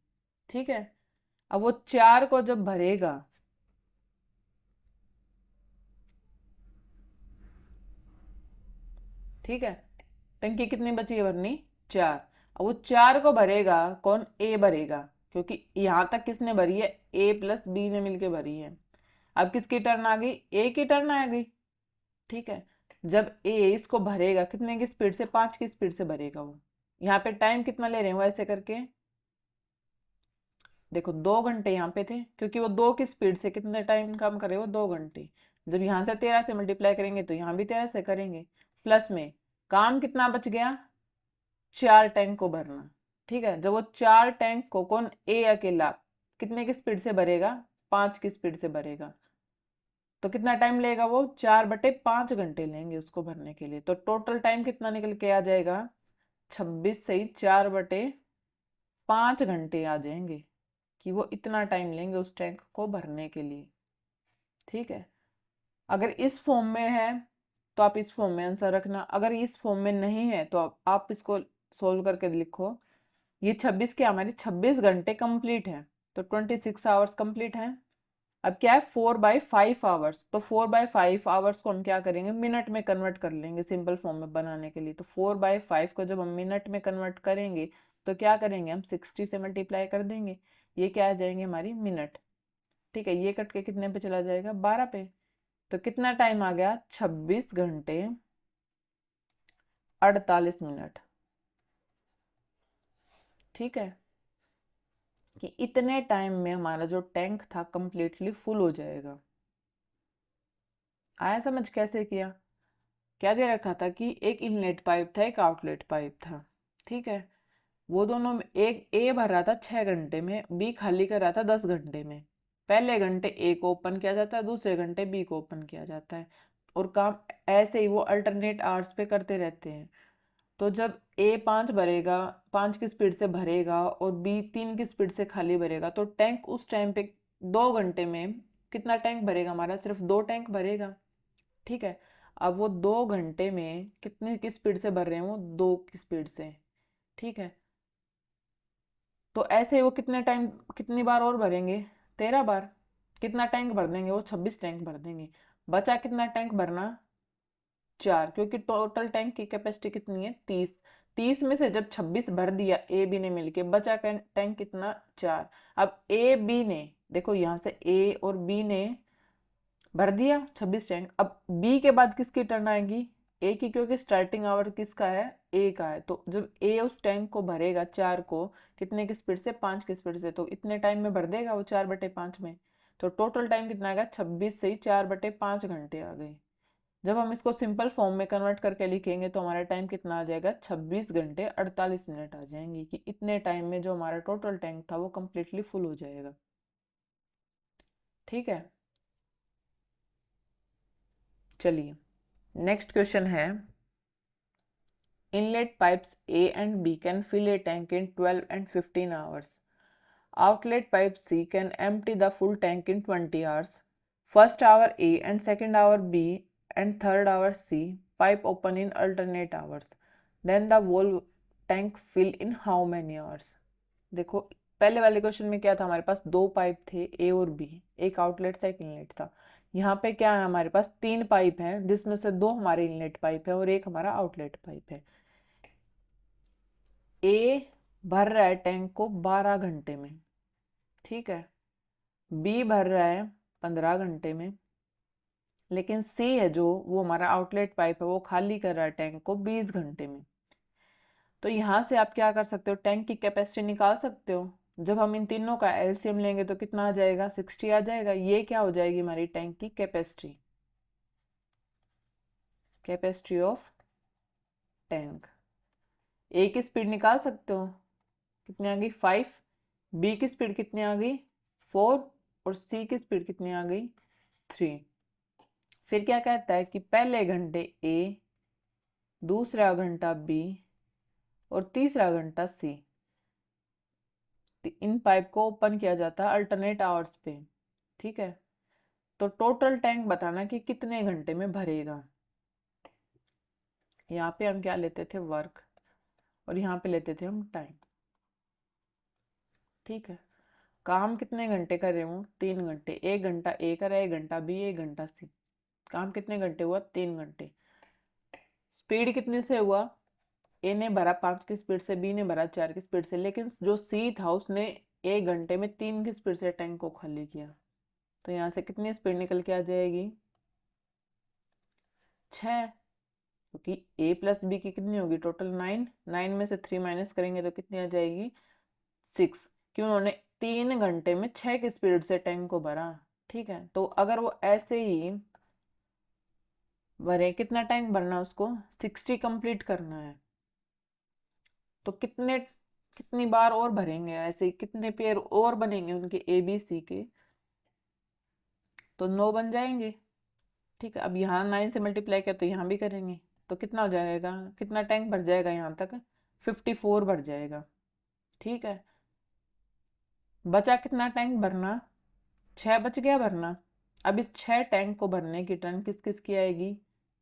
ठीक है, अब वो 4 को जब भरेगा, ठीक है, टंकी कितनी बची है भरनी, 4। अब वो 4 को भरेगा कौन, ए भरेगा, क्योंकि यहां तक किसने भरी है, ए प्लस बी ने मिलके भरी है। अब किसकी टर्न आ गई, ए की टर्न आ गई। ठीक है, जब ए इसको भरेगा कितने की स्पीड से, 5 की स्पीड से भरेगा वो। यहाँ पे टाइम कितना ले रहे हैं वो ऐसे करके, देखो 2 घंटे यहाँ पे थे, क्योंकि वो 2 की स्पीड से कितने टाइम काम करे, वो 2 घंटे। जब यहाँ से 13 से मल्टीप्लाई करेंगे तो यहाँ भी 13 से करेंगे, प्लस में काम कितना बच गया, 4 टैंक को भरना। ठीक है, जब वो 4 टैंक को कौन, ए अकेला कितने की स्पीड से भरेगा, 5 की स्पीड से भरेगा, तो कितना टाइम लेगा वो, 4/5 घंटे लेंगे उसको भरने के लिए। तो टोटल टाइम कितना निकल के आ जाएगा, 26 से ही 4/5 घंटे आ जाएंगे, कि वो इतना टाइम लेंगे उस टैंक को भरने के लिए। ठीक है, अगर इस फॉर्म में है तो आप इस फॉर्म में आंसर रखना, अगर इस फॉर्म में नहीं है तो आप इसको सोल्व करके लिखो। ये 26 के हमारे 26 घंटे कंप्लीट है, तो 26 आवर्स कंप्लीट है। अब क्या है, 4/5 आवर्स, तो 4/5 आवर्स को हम क्या करेंगे, मिनट में कन्वर्ट कर लेंगे सिंपल फॉर्म में बनाने के लिए। तो 4/5 को जब हम मिनट में कन्वर्ट करेंगे तो क्या करेंगे, हम 60 से मल्टीप्लाई कर देंगे, ये क्या आ जाएंगे हमारी मिनट। ठीक है, ये कट के कितने पे चला जाएगा, 12 पे। तो कितना टाइम आ गया, 26 घंटे 48 मिनट। ठीक है, कि इतने टाइम में हमारा जो टैंक था कंप्लीटली फुल हो जाएगा। आया समझ कैसे किया, क्या दे रखा था कि एक इनलेट पाइप था, एक आउटलेट पाइप था। ठीक है, वो दोनों में एक ए भर रहा था 6 घंटे में, बी खाली कर रहा था 10 घंटे में। पहले घंटे ए को ओपन किया जाता है, दूसरे घंटे बी को ओपन किया जाता है। और काम ऐसे ही वो अल्टरनेट आवर्स पे करते रहते हैं। तो जब ए 5 भरेगा, 5 की स्पीड से भरेगा और बी 3 की स्पीड से खाली भरेगा, तो टैंक उस टाइम पे 2 घंटे में कितना टैंक भरेगा? हमारा सिर्फ 2 टैंक भरेगा। ठीक है, अब वो 2 घंटे में कितने की स्पीड से भर रहे हैं? वो 2 की स्पीड से। ठीक है, तो ऐसे वो कितने टाइम, कितनी बार और भरेंगे? 13 बार। कितना टैंक भर देंगे? वो 26 टैंक भर देंगे। बचा कितना टैंक भरना? 4, क्योंकि टोटल टैंक की कैपेसिटी कितनी है? 30। 30 में से जब 26 भर दिया ए बी ने मिलके, बचा टैंक कितना? 4। अब ए बी ने, देखो यहाँ से ए और बी ने भर दिया 26 टैंक। अब बी के बाद किसकी टर्न आएगी? ए की, क्योंकि स्टार्टिंग आवर किसका है? ए का है। तो जब ए उस टैंक को भरेगा 4 को, कितने की स्पीड से? 5 की स्पीड से, तो इतने टाइम में भर देगा वो 4/5 में। तो टोटल टाइम कितना आएगा? 26 से ही 4/5 घंटे आ गए। जब हम इसको सिंपल फॉर्म में कन्वर्ट करके लिखेंगे तो हमारा टाइम कितना आ जाएगा? 26 घंटे 48 मिनट आ जाएंगे, कि इतने टाइम में जो हमारा टोटल टैंक था वो कम्प्लीटली फुल हो जाएगा। ठीक है, चलिए नेक्स्ट क्वेश्चन है, inlet pipes A and B can fill a tank in 12 and 15 hours. Outlet pipe C can empty the full tank in 20 hours. First hour A and second hour B and third hour C pipe open in alternate hours. Then the whole tank fill in how many hours? देखो, पहले वाले क्वेश्चन में क्या था? हमारे पास 2 पाइप थे, ए और बी, एक आउटलेट था एक इनलेट था। यहाँ पे क्या है? हमारे पास 3 पाइप हैं, जिसमें से 2 हमारे इनलेट पाइप है और एक हमारा आउटलेट पाइप है। ए भर रहा है टैंक को 12 घंटे में। ठीक है, बी भर रहा है 15 घंटे में, लेकिन सी है जो, वो हमारा आउटलेट पाइप है, वो खाली कर रहा है टैंक को 20 घंटे में। तो यहाँ से आप क्या कर सकते हो? टैंक की कैपेसिटी निकाल सकते हो। जब हम इन तीनों का एलसीएम लेंगे तो कितना आ जाएगा? 60 आ जाएगा। ये क्या हो जाएगी? हमारी टैंक की कैपेसिटी, कैपेसिटी ऑफ टैंक। ए की स्पीड निकाल सकते हो, कितनी आ गई? 5। बी की स्पीड कितनी आ गई? 4। और सी की स्पीड कितनी आ गई? 3। फिर क्या कहता है कि पहले घंटे ए, दूसरा घंटा बी और तीसरा घंटा सी, इन पाइप को ओपन किया जाता है अल्टरनेट आवर्स पे। ठीक है, तो टोटल टैंक बताना कि कितने घंटे में भरेगा। यहाँ पे हम क्या लेते थे? वर्क, और यहाँ पे लेते थे हम टाइम। ठीक है, काम कितने घंटे कर रहे हो? 3 घंटे। 1 घंटा ए कर रहा है, 1 घंटा बी, 1 घंटा सी। काम कितने घंटे हुआ? 3 घंटे। स्पीड कितने से हुआ? ए ने भरा 5 की स्पीड से, बी ने भरा 4 की स्पीड से, लेकिन जो सी था उसने 1 घंटे में 3 की स्पीड से टैंक को खाली किया। तो यहाँ से कितनी स्पीड निकल के आ जाएगी? 6। क्योंकि ए प्लस बी की कितनी होगी? टोटल 9। 9 में से 3 माइनस करेंगे तो कितनी आ जाएगी? 6। क्यों? उन्होंने 3 घंटे में 6 की स्पीड से टैंक को भरा। ठीक है, तो अगर वो ऐसे ही भरे, कितना टैंक भरना उसको? 60 कंप्लीट करना है। तो कितनी बार और भरेंगे? ऐसे कितने पेयर और बनेंगे उनके ए बी सी के? तो 9 बन जाएंगे। ठीक है, अब यहाँ 9 से मल्टीप्लाई किया तो यहाँ भी करेंगे, तो कितना हो जाएगा? कितना टैंक भर जाएगा यहाँ तक? 54 भर जाएगा। ठीक है, बचा कितना टैंक भरना? 6 बच गया भरना। अब इस 6 टैंक को भरने की टर्न किस किस की आएगी?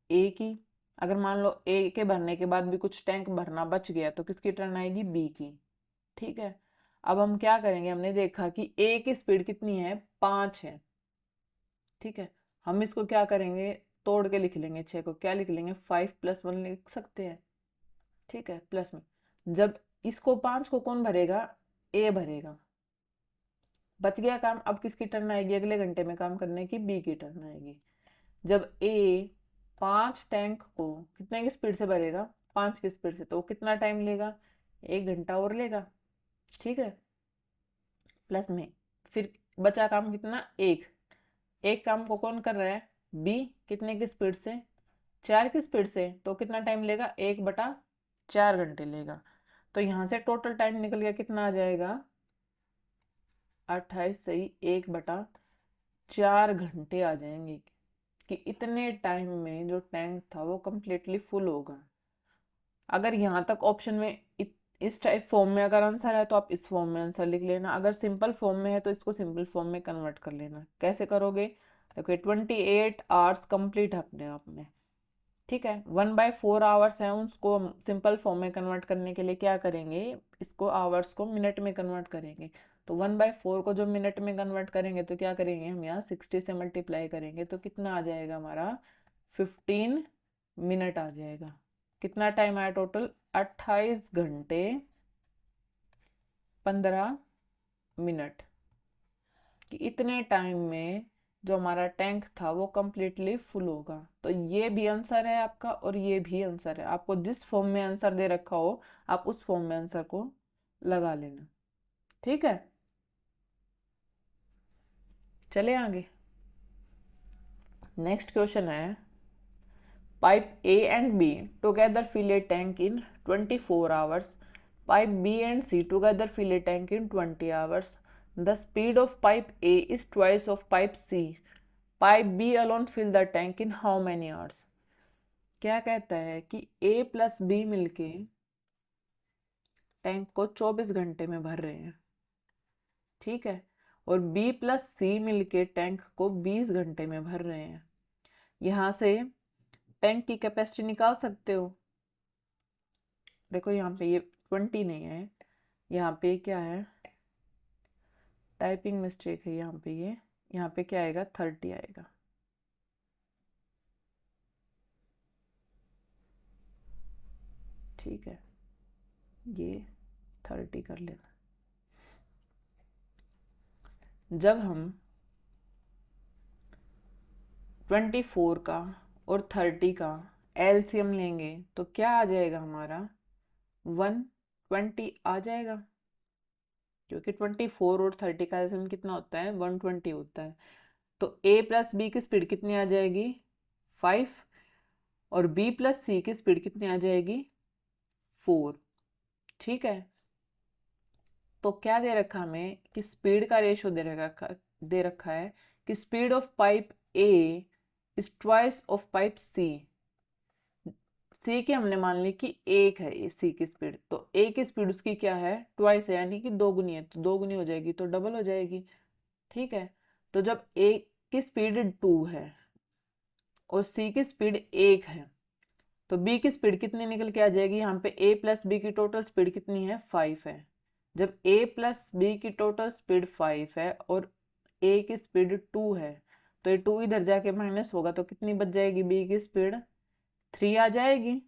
ए की। अगर मान लो ए के भरने के बाद भी कुछ टैंक भरना बच गया तो किसकी टर्न आएगी? बी की। ठीक है, अब हम क्या करेंगे? हमने देखा कि ए की स्पीड कितनी है? 5 है। ठीक है, हम इसको क्या करेंगे? तोड़ के लिख लेंगे। 6 को क्या लिख लेंगे? 5 + 1 लिख सकते हैं। ठीक है, प्लस में जब इसको 5 को कौन भरेगा? ए भरेगा। बच गया काम। अब किसकी टर्न आएगी अगले घंटे में काम करने की? बी की टर्न आएगी। जब ए 5 टैंक को कितने की स्पीड से भरेगा? 5 की स्पीड से, तो कितना टाइम लेगा? 1 घंटा और लेगा। ठीक है, प्लस में फिर बचा काम कितना? एक काम को कौन कर रहा है? बी। कितने की स्पीड से? 4 की स्पीड से, तो कितना टाइम लेगा? 1/4 घंटे लेगा। तो यहाँ से टोटल टाइम निकल गया, कितना आ जाएगा? 28 से ही 1/4 घंटे आ जाएंगे। कि इतने टाइम में जो टैंक था वो कम्प्लीटली फुल होगा। अगर यहाँ तक ऑप्शन में इस टाइप फॉर्म में अगर आंसर है तो आप इस फॉर्म में आंसर लिख लेना, अगर सिंपल फॉर्म में है तो इसको सिंपल फॉर्म में कन्वर्ट कर लेना। कैसे करोगे? देखो 28 आवर्स कंप्लीट है अपने आप में, ठीक है। 1/4 आवर्स है, उसको सिंपल फॉर्म में कन्वर्ट करने के लिए क्या करेंगे, इसको आवर्स को मिनट में कन्वर्ट करेंगे। तो 1/4 को जो मिनट में कन्वर्ट करेंगे तो क्या करेंगे, हम यहाँ 60 से मल्टीप्लाई करेंगे तो कितना आ जाएगा हमारा, 15 मिनट आ जाएगा। कितना टाइम आया टोटल, 28 घंटे 15 मिनट। कि इतने टाइम में जो हमारा टैंक था वो कम्प्लीटली फुल होगा। तो ये भी आंसर है आपका और ये भी आंसर है। आपको जिस फॉर्म में आंसर दे रखा हो आप उस फॉर्म में आंसर को लगा लेना, ठीक है। चले आगे। नेक्स्ट क्वेश्चन है, pipe A and B together fill a tank in 24 hours. Pipe B and C together fill a tank in 20 hours. The speed of pipe A is twice of pipe C. Pipe B alone fill the tank in how many hours? क्या कहता है कि A प्लस B मिलके टैंक को 24 घंटे में भर रहे हैं, ठीक है, और B प्लस C मिलके टैंक को 20 घंटे में भर रहे हैं। यहाँ से टैंक की कैपेसिटी निकाल सकते हो। देखो यहाँ पे ये 20 नहीं है, यहाँ पे क्या है, टाइपिंग मिस्टेक है यहाँ पे, ये यहाँ पे क्या आएगा, 30 आएगा, ठीक है, ये 30 कर लेना। जब हम 24 का और 30 का एलसीएम लेंगे तो क्या आ जाएगा हमारा, 120 आ जाएगा, क्योंकि 24 और 30 का एलसीएम कितना होता है, 120 होता है। तो A प्लस बी की स्पीड कितनी आ जाएगी, 5, और B प्लस सी की स्पीड कितनी आ जाएगी, 4, ठीक है। तो क्या दे रखा हमें कि स्पीड का रेशियो दे रखा है कि speed of pipe A is twice of pipe C की हमने मान ली कि 1 है सी की स्पीड, तो A की स्पीड उसकी क्या है, ट्वाइस है, यानी कि 2 गुनी है, तो 2 गुनी हो जाएगी तो डबल हो जाएगी, ठीक है। तो जब A की स्पीड 2 है और C की स्पीड 1 है तो B की स्पीड कितनी निकल के आ जाएगी, यहाँ पे A प्लस बी की टोटल स्पीड कितनी है, 5 है। जब A प्लस बी की टोटल स्पीड 5 है और A की स्पीड 2 है तो ये 2 इधर जाके माइनस होगा तो कितनी बच जाएगी, B की स्पीड 3 आ जाएगी।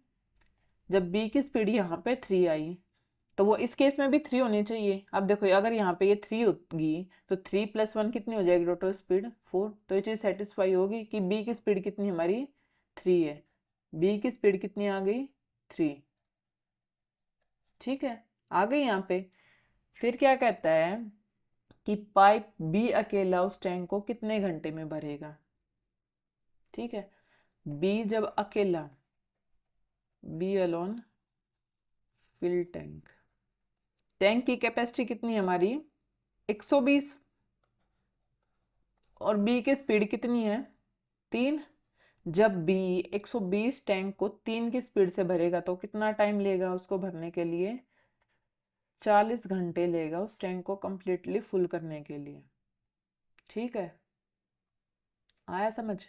जब B की स्पीड यहाँ पे 3 आई तो वो इस केस में भी 3 होनी चाहिए। अब देखो अगर यहाँ पे ये 3 होगी तो 3 + 1 कितनी हो जाएगी टोटल स्पीड, 4। तो ये चीज़ सेटिस्फाई होगी कि B की स्पीड कितनी हमारी 3 है, B की स्पीड कितनी आ गई, 3, ठीक है, आ गई यहाँ पे। फिर क्या कहता है कि पाइप B अकेला उस टैंक को कितने घंटे में भरेगा, ठीक है। B जब अकेला, B alone fill tank, tank की कैपेसिटी कितनी है हमारी, 120, और B की स्पीड कितनी है, 3। जब B 120 टैंक को 3 की स्पीड से भरेगा तो कितना टाइम लेगा उसको भरने के लिए, 40 घंटे लेगा उस टैंक को कंप्लीटली फुल करने के लिए, ठीक है। आया समझ?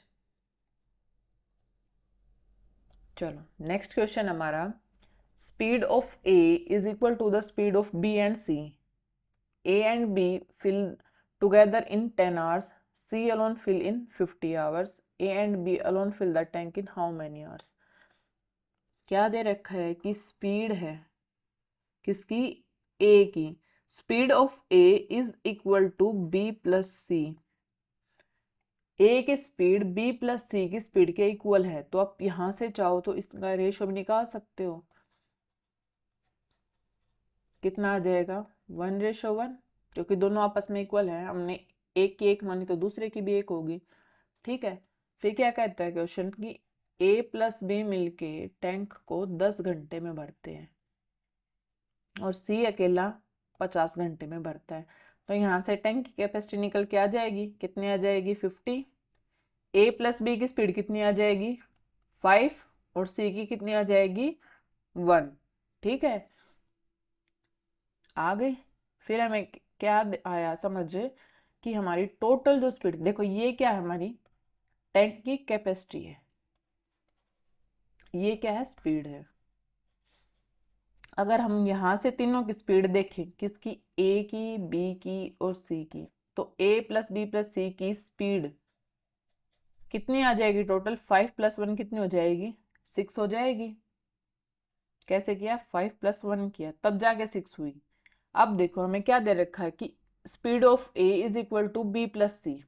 चलो नेक्स्ट क्वेश्चन हमारा, speed of A is equal to the speed of B and C। A and B fill together in 10 hours. C alone fill in 50 hours. A and B alone fill the tank in how many hours? क्या दे रखा है कि स्पीड है किसकी, A की, speed of A is equal to B plus C. A की स्पीड B प्लस सी की स्पीड के इक्वल है, तो आप यहां से चाहो तो इसका रेशियो भी निकाल सकते हो। कितना आ जाएगा, 1:1, क्योंकि दोनों आपस में इक्वल है, हमने एक की एक मानी तो दूसरे की भी एक होगी, ठीक है। फिर क्या कहता है क्वेश्चन कि A प्लस बी मिलके टैंक को 10 घंटे में भरते हैं और C अकेला 50 घंटे में भरता है। तो यहाँ से टैंक की कैपेसिटी निकल के आ जाएगी, कितनी आ जाएगी, 50। ए प्लस बी की स्पीड कितनी आ जाएगी 5 और सी की कितनी आ जाएगी 1। ठीक है, आ गई। फिर हमें क्या आया समझ कि हमारी टोटल जो स्पीड, देखो ये क्या है, हमारी टैंक की कैपेसिटी है, ये क्या है स्पीड है। अगर हम यहाँ से तीनों की स्पीड देखें, किसकी, ए की, बी की और सी की, तो ए प्लस बी प्लस सी की स्पीड कितनी आ जाएगी टोटल, 5 + 1 कितनी हो जाएगी 6 हो जाएगी। कैसे किया, 5 + 1 किया तब जाके 6 हुई। अब देखो हमें क्या दे रखा है कि speed of A is equal to B plus C.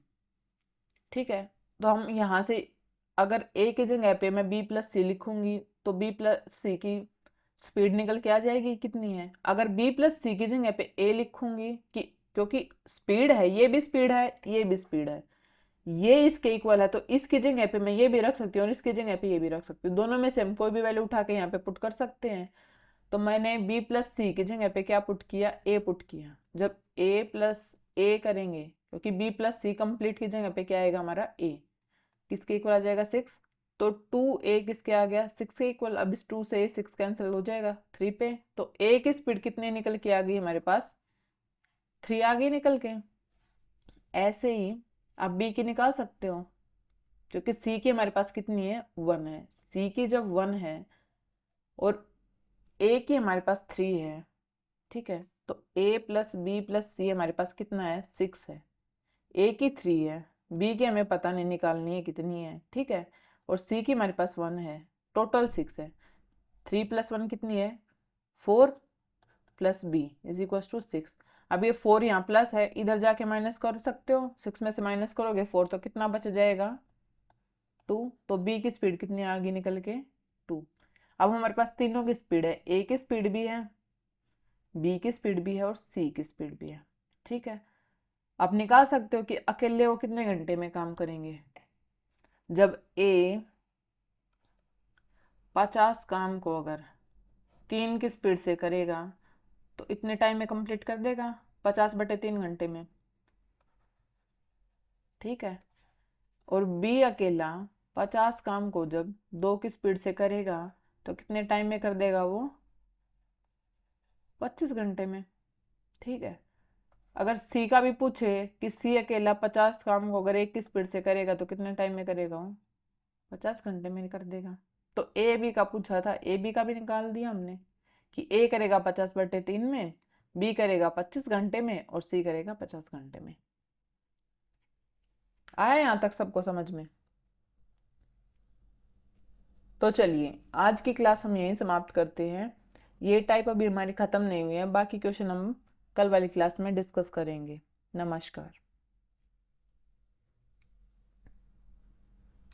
ठीक है, तो हम यहाँ से अगर ए की जगह पे मैं बी प्लस सी लिखूंगी तो बी प्लस सी की स्पीड निकल के आ जाएगी कितनी है। अगर बी प्लस सी की जगह पे ए लिखूंगी कि क्योंकि स्पीड है, ये भी स्पीड है, ये भी स्पीड है, ये इसके इक्वल है, तो इसकी जगह पे मैं ये भी रख सकती हूँ और इसकी जगह पे ये भी रख सकती हूँ। दोनों में से हम कोई भी वैल्यू उठा के यहाँ पे पुट कर सकते हैं। तो मैंने b प्लस सी की जगह पे क्या पुट किया, a पुट किया। जब a प्लस a करेंगे, क्योंकि b प्लस सी कंप्लीट की जगह पे क्या आएगा हमारा a, किसके इक्वल आ जाएगा 6, तो 2a किसके आ गया 6 के इक्वल। अब इस 2 से 6 कैंसिल हो जाएगा 3 पे, तो a की स्पीड कितनी निकल के आ गई हमारे पास 3 आ गई निकल के। ऐसे ही आप b की निकाल सकते हो, क्योंकि c की हमारे पास कितनी है 1 है। c की जब 1 है और a की हमारे पास 3 है, ठीक है, तो a प्लस बी प्लस सी हमारे पास कितना है 6 है। a की 3 है, b की हमें पता नहीं निकालनी है कितनी है, ठीक है, और c की हमारे पास 1 है, टोटल 6 है। 3 + 1 कितनी है 4 plus b is equal to 6। अब ये 4 यहाँ प्लस है, इधर जाके माइनस कर सकते हो, 6 में से माइनस करोगे 4 तो कितना बच जाएगा 2। तो b की स्पीड कितनी आ गई निकल के 2। अब हमारे पास तीनों की स्पीड है, a की स्पीड भी है, बी की स्पीड भी है और सी की स्पीड भी है। ठीक है, आप निकाल सकते हो कि अकेले वो कितने घंटे में काम करेंगे। जब ए 50 काम को अगर 3 की स्पीड से करेगा तो इतने टाइम में कंप्लीट कर देगा 50/3 घंटे में। ठीक है, और बी अकेला 50 काम को जब 2 की स्पीड से करेगा तो कितने टाइम में कर देगा वो 25 घंटे में। ठीक है, अगर सी का भी पूछे कि सी अकेला 50 काम को अगर 1 की स्पीड से करेगा तो कितने टाइम में करेगा वो 50 घंटे में कर देगा। तो ए बी का पूछा था, ए बी का भी निकाल दिया हमने कि ए करेगा 50/3 में, बी करेगा 25 घंटे में और सी करेगा 50 घंटे में। आया यहाँ तक सबको समझ में। तो चलिए आज की क्लास हम यहीं समाप्त करते हैं। ये टाइप अभी हमारी ख़त्म नहीं हुई है, बाकी क्वेश्चन हम कल वाली क्लास में डिस्कस करेंगे। नमस्कार।